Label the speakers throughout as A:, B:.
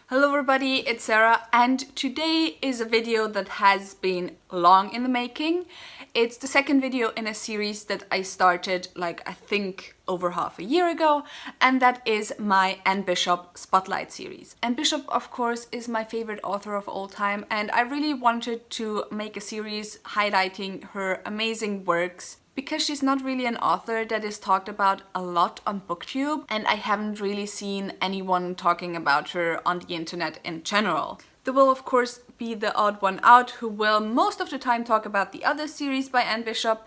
A: Hello everybody, it's Sarah, and today is a video that has been long in the making. It's the second video in a series that I started I think over half a year ago, and that is my Anne Bishop Spotlight series. Anne Bishop, of course, is my favorite author of all time, and I really wanted to make a series highlighting her amazing works because she's not really an author that is talked about a lot on BookTube, and I haven't really seen anyone talking about her on the internet in general. There will of course be the odd one out who will most of the time talk about the other series by Anne Bishop,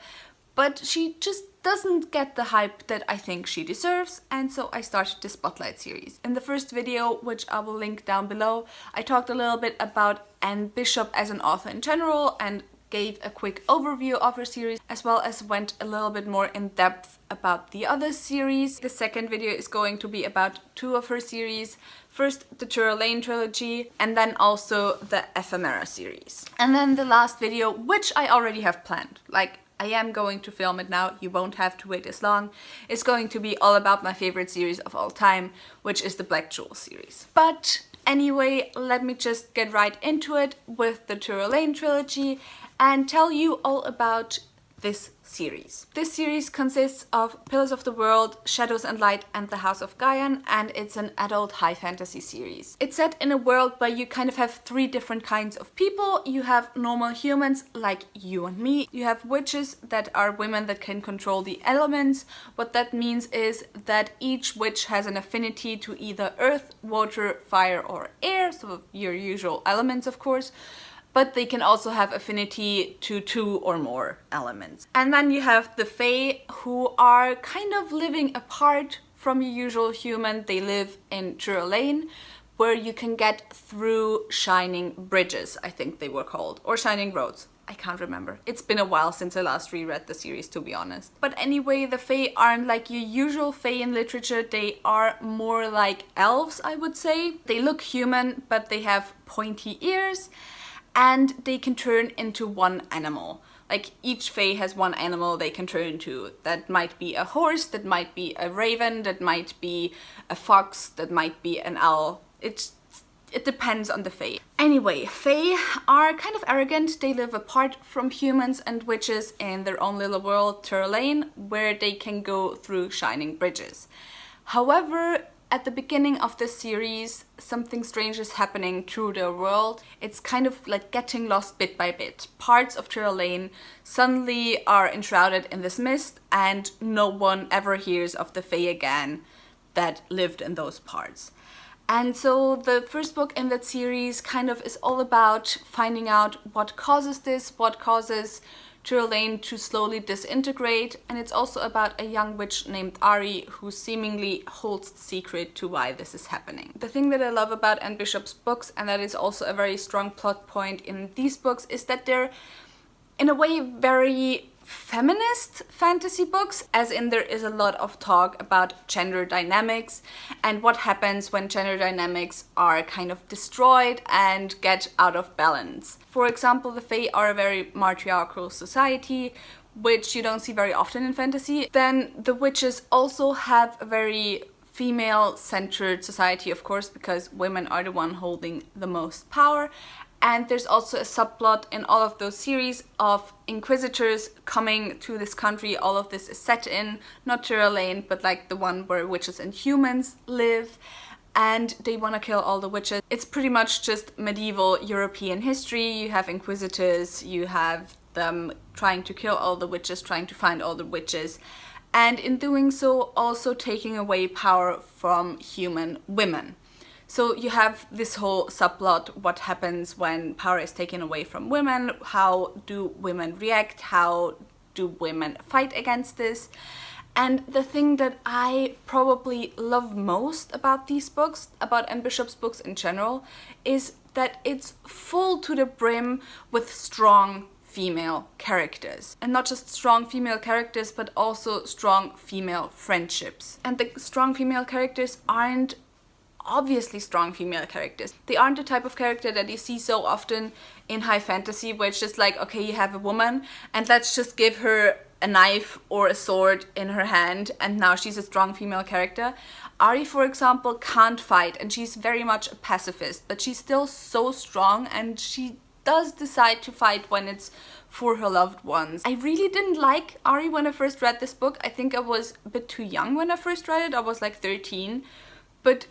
A: but she just doesn't get the hype that I think she deserves, and so I started the Spotlight series. In the first video, which I will link down below, I talked a little bit about Anne Bishop as an author in general and gave a quick overview of her series, as well as went a little bit more in depth about the other series. The second video is going to be about two of her series. First, the Alainn trilogy, and then also the Ephemera series. And then the last video, which I already have planned, I am going to film it now, you won't have to wait as long, is going to be all about my favorite series of all time, which is the Black Jewel series. But anyway, let me just get right into it with the Alainn trilogy and tell you all about this series. This series consists of Pillars of the World, Shadows and Light, and The House of Gaian, and it's an adult high fantasy series. It's set in a world where you kind of have three different kinds of people. You have normal humans like you and me. You have witches that are women that can control the elements. What that means is that each witch has an affinity to either earth, water, fire, or air, so your usual elements of course. But they can also have affinity to two or more elements. And then you have the Fae, who are kind of living apart from your usual human. They live in Alainn, where you can get through shining bridges, I think they were called, or shining roads. I can't remember. It's been a while since I last reread the series, to be honest. But anyway, the Fae aren't like your usual Fae in literature. They are more like elves, I would say. They look human, but they have pointy ears, and they can turn into one animal. Each Fae has one animal they can turn into. That might be a horse, that might be a raven, that might be a fox, that might be an owl. It depends on the Fae. Anyway, Fae are kind of arrogant. They live apart from humans and witches in their own little world, Alainn, where they can go through shining bridges. However, at the beginning of this series, something strange is happening through their world. It's kind of like getting lost bit by bit. Parts of Alainn suddenly are enshrouded in this mist, and no one ever hears of the Fae again that lived in those parts. And so the first book in that series kind of is all about finding out what causes this, what causes Alainn to slowly disintegrate, and it's also about a young witch named Ari who seemingly holds the secret to why this is happening. The thing that I love about Anne Bishop's books, and that is also a very strong plot point in these books, is that they're in a way very feminist fantasy books, as in there is a lot of talk about gender dynamics and what happens when gender dynamics are kind of destroyed and get out of balance. For example, the Fae are a very matriarchal society, which you don't see very often in fantasy. Then the witches also have a very female-centered society, of course, because women are the one holding the most power. And there's also a subplot in all of those series of inquisitors coming to this country. All of this is set in, not Alainn, but the one where witches and humans live. And they want to kill all the witches. It's pretty much just medieval European history. You have inquisitors, you have them trying to kill all the witches, trying to find all the witches. And in doing so, also taking away power from human women. So you have this whole subplot, what happens when power is taken away from women, how do women react, how do women fight against this. And the thing that I probably love most about these books, about Anne Bishop's books in general, is that it's full to the brim with strong female characters. And not just strong female characters, but also strong female friendships. And the strong female characters aren't obviously strong female characters. They aren't the type of character that you see so often in high fantasy, where it's just okay, you have a woman and let's just give her a knife or a sword in her hand, and now she's a strong female character. Ari, for example, can't fight, and she's very much a pacifist, but she's still so strong, and she does decide to fight when it's for her loved ones. I really didn't like Ari when I first read this book. I think I was a bit too young when I first read it. I was like 13, but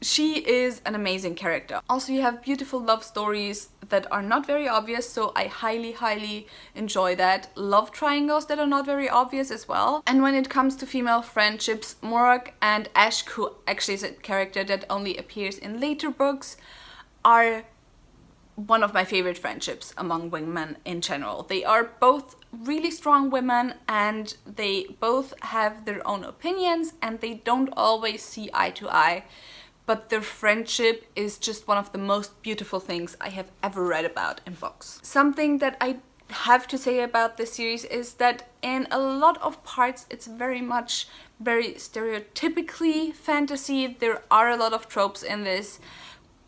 A: she is an amazing character. Also, you have beautiful love stories that are not very obvious, so I highly enjoy that. Love triangles that are not very obvious as well. And when it comes to female friendships, Morag and Ashk, who actually is a character that only appears in later books, are one of my favorite friendships among women in general. They are both really strong women, and they both have their own opinions, and they don't always see eye to eye, but their friendship is just one of the most beautiful things I have ever read about in books. Something that I have to say about this series is that in a lot of parts it's very stereotypically fantasy. There are a lot of tropes in this,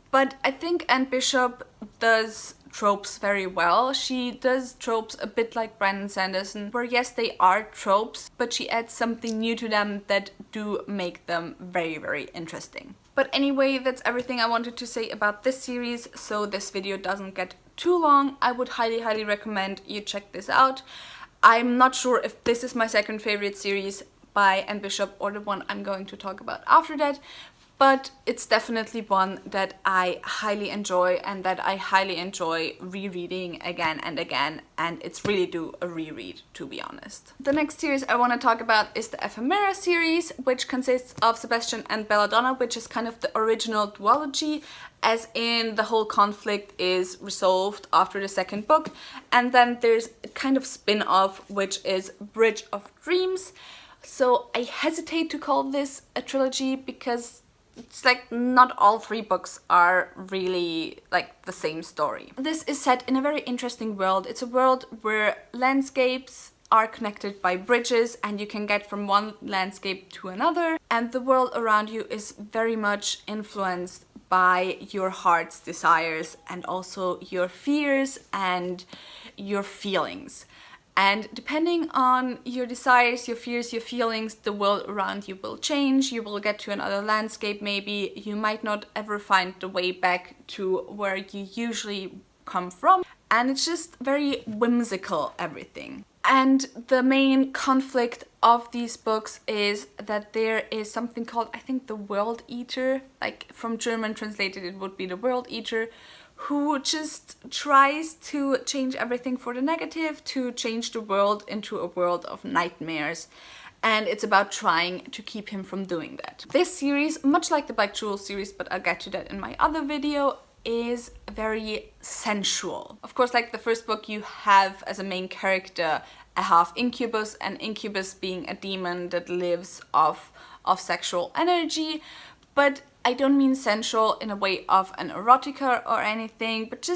A: but I think Anne Bishop does tropes very well. She does tropes a bit like Brandon Sanderson, where yes, they are tropes, but she adds something new to them that do make them very interesting. But anyway, that's everything I wanted to say about this series, so this video doesn't get too long. I would highly recommend you check this out. I'm not sure if this is my second favorite series by Anne Bishop or the one I'm going to talk about after that, but it's definitely one that I highly enjoy and that I highly enjoy rereading again and again, and it's really do a reread, to be honest. The next series I want to talk about is the Ephemera series, which consists of Sebastian and Belladonna, which is kind of the original duology, as in the whole conflict is resolved after the second book, and then there's a kind of spin-off which is Bridge of Dreams. So I hesitate to call this a trilogy because it's like not all three books are really like the same story. This is set in a very interesting world. It's a world where landscapes are connected by bridges and you can get from one landscape to another, and the world around you is very much influenced by your heart's desires and also your fears and your feelings. And depending on your desires, your fears, your feelings, the world around you will change. You will get to another landscape maybe. You might not ever find the way back to where you usually come from. And it's just very whimsical, everything. And the main conflict of these books is that there is something called, I think, the World Eater. Like from German translated, it would be the World Eater, who just tries to change everything for the negative, to change the world into a world of nightmares. And it's about trying to keep him from doing that. This series, much like the Black Jewel series, but I'll get to that in my other video, is very sensual. Of course, like the first book, you have as a main character a half incubus, and incubus being a demon that lives off of sexual energy. But I don't mean sensual in a way of an erotica or anything, but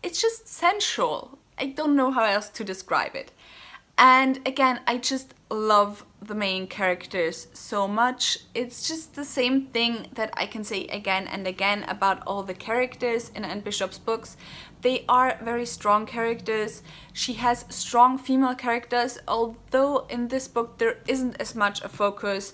A: it's just sensual. I don't know how else to describe it. And again, I just love the main characters so much. It's just the same thing that I can say again and again about all the characters in Anne Bishop's books. They are very strong characters. She has strong female characters, although in this book there isn't as much a focus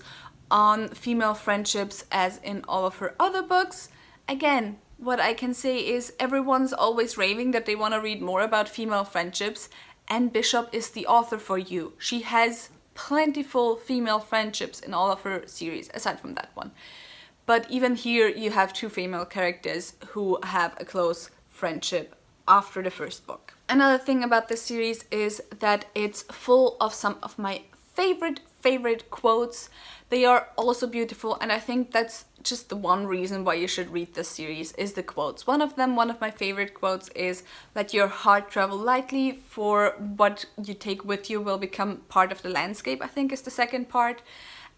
A: on female friendships as in all of her other books. Again, what I can say is everyone's always raving that they want to read more about female friendships. Anne Bishop is the author for you. She has plentiful female friendships in all of her series, aside from that one. But even here you have two female characters who have a close friendship after the first book. Another thing about this series is that it's full of some of my favorite quotes. They are also beautiful, and I think that's just the one reason why you should read this series is the quotes. One of my favorite quotes is, "Let your heart travel lightly, for what you take with you will become part of the landscape," I think is the second part.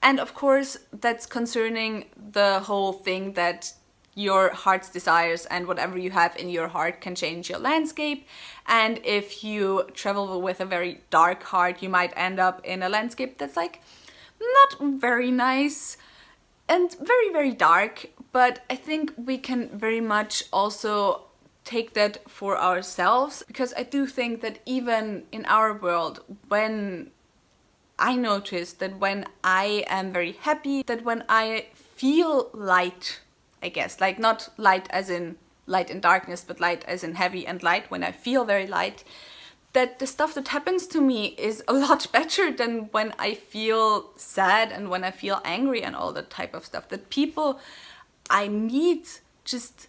A: And of course that's concerning the whole thing that your heart's desires and whatever you have in your heart can change your landscape. And if you travel with a very dark heart, you might end up in a landscape that's like not very nice and very dark. But I think we can very much also take that for ourselves, because I do think that even in our world, when I notice that when I am very happy, that when I feel light, I guess, like not light as in light and darkness, but light as in heavy and light, when I feel very light, that the stuff that happens to me is a lot better than when I feel sad and when I feel angry and all that type of stuff. That people I meet just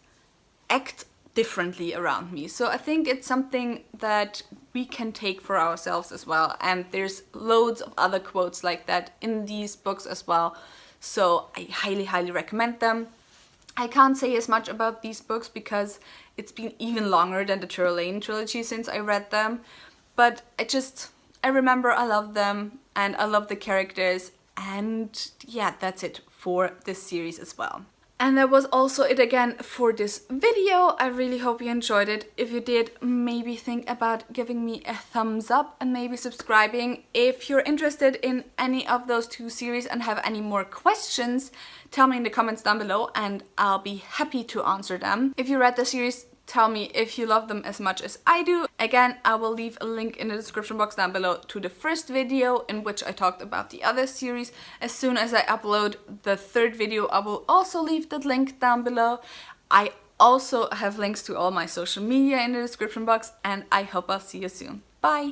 A: act differently around me. So I think it's something that we can take for ourselves as well. And there's loads of other quotes like that in these books as well. So I highly, highly recommend them. I can't say as much about these books because it's been even longer than the Alainn trilogy since I read them. But I remember I love them and I love the characters, and yeah, that's it for this series as well. And that was also it again for this video. I really hope you enjoyed it. If you did, maybe think about giving me a thumbs up and maybe subscribing. If you're interested in any of those two series and have any more questions, tell me in the comments down below and I'll be happy to answer them. If you read the series, tell me if you love them as much as I do. Again, I will leave a link in the description box down below to the first video in which I talked about the other series. As soon as I upload the third video, I will also leave that link down below. I also have links to all my social media in the description box, and I hope I'll see you soon. Bye!